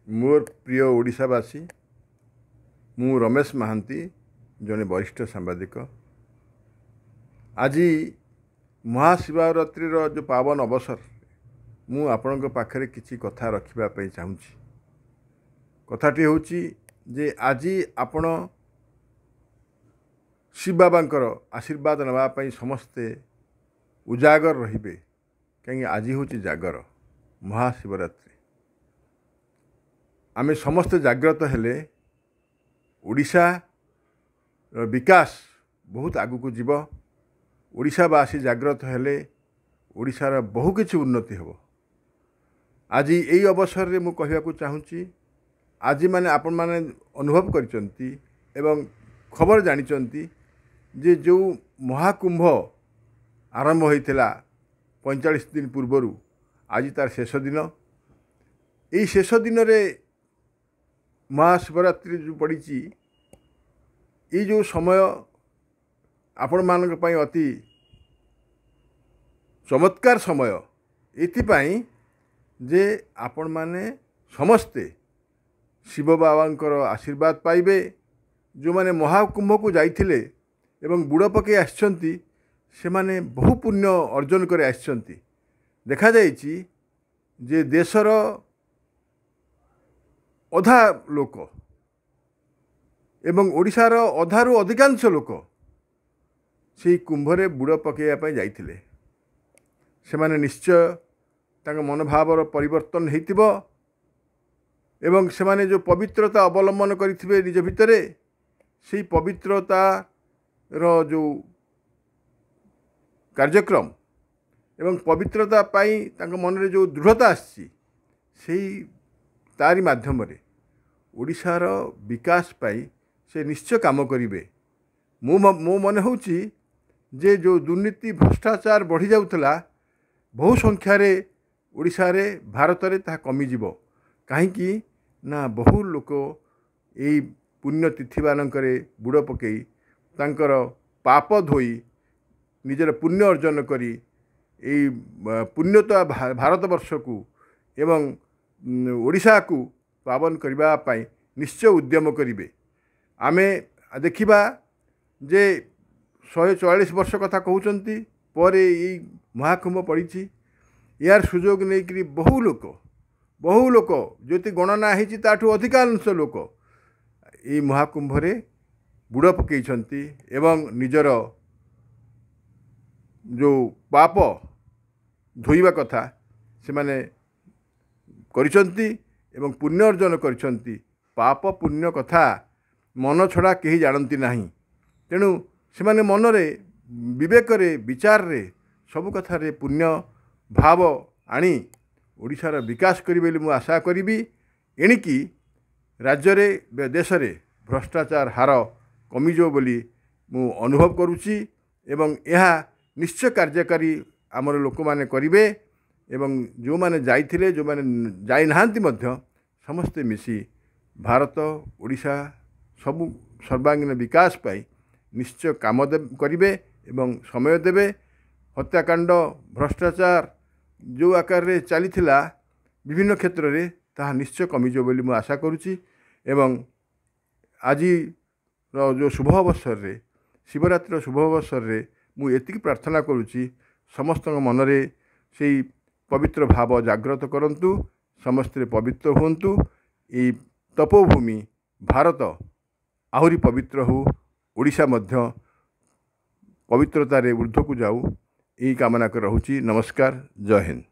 मोर प्रिय ओडिशावासी मु रमेश महांती जने वरिष्ठ सांबादिक आज महाशिवरात्रि जो पावन अवसर मु आपण पाखरे किछि कथा रखिबा चाहूँगी। कथाटी होची जे आज आपण शिव बाबांकर आशीर्वाद नवापाई समस्ते उजागर रहिबे कहीं आज होची जागर महाशिवरात्रि आमे समस्ते जाग्रत हेले ओडिशा विकास बहुत आगु जीव। ओडिशावासी जाग्रत हेले ओडिशार बहु किछि उन्नति हेबो। आज यही अवसर रे मु कहवाकू चाहूँगी आज माने आपण माने अनुभव करिसंती एवं खबर जानिचंती जे जो महाकुंभ आरंभ होइतिला 45 दिन पूर्वरु आज तार शेष दिन। यही शेष दिन रे महाशिवरात्रि जो पड़ी ये जो समय आपण मान अति चमत्कार समय एथिपाई जे आपण माने समस्ते शिव बाबांकर आशीर्वाद पाइबे। जो माने महाकुंभ को जाइथिले एवं बुड़ पके आछंती से माने बहु पुण्य अर्जन करे आछंती। देखा जाइछि जे देशर अधा लोक एवं ओडिशार अधारू अधिकांश लोक से कुंभरे बुड़ पकईया जाइथिले। सेमाने निश्चय तांग मनोभावर परिवर्तन हेतिबो एवं सेमाने जो पवित्रता अवलंबन करिथिबे निज भितरे से पवित्रता रो जो कार्यक्रम एवं पवित्रता पाई तांग मन रे जो दृढ़ता आछि सेही तारी माध्यम रे ओडिशार विकास पाई से निश्चय काम करिवे। मो मन होची जे जो दुर्नीति भ्रष्टाचार बढ़ी जाउतला बहु संख्या रे ओडिशा रे भारत रे ता कमी जीवो। काहेकि ना बहु लोक एई पुण्यतिथि मानकरे बुड़ पकई तांकर पाप धोई निजर पुण्य अर्जन करी एई पुण्यता भारतवर्ष को एवं ओडिशा को पावन करबा पाई निश्चय उद्यम करिवे। आमे देखिबा जे 144 वर्ष कथा कहउचंती परे एई महाकुंभ पड़ी यार सुजोग नहीं करी बहु लोक जोति गणना होती ताठू अधिकांश लोक ये महाकुंभ रे बुड़ पकईछंती एवं निजर जो पाप धोइबा कथा से माने करिसंती एवं पुण्य अर्जन करिसंती। पाप पुण्य कथा मन छड़ा कहीं जानती नहीं। तेणु से माने मन रे विवेक रे विचार रे सब कथा रे पुण्य भाव आनी ओडिशार विकास करिबे मु आशा करिबी। एणिकी राज्य रे देश रे भ्रष्टाचार हार कमिजो बोली मु अनुभव करुची एवं यह निश्चय कार्यकारी आमर लोक माने करिवे एवं जो माने जाइथिले जो माने जाई नाहांती मध्य समस्ते मिसी भारत ओडिशा सबु सर्वांगीन विकास पाई निश्चय काम करिवे एवं समय देवे। हत्याकांड भ्रष्टाचार जो आकार रे चलीथिला विभिन्न क्षेत्र रे ताहा निश्चय कमिजो बोली मु आशा करुची एवं आज जो शुभ अवसर रे शिवरात्रि शुभ अवसर रे मु एतिकी प्रार्थना करुची समस्त मन रे सेई पवित्र भाव जागृत करंतु समस्ते पवित्र हुंतु। ये तपोभूमि भारत आहुरी पवित्र हो ओडिशा मध्य पवित्रता रे ऊर्ध्व को जाऊ यही कामना कर रहुची। नमस्कार, जय हिंद।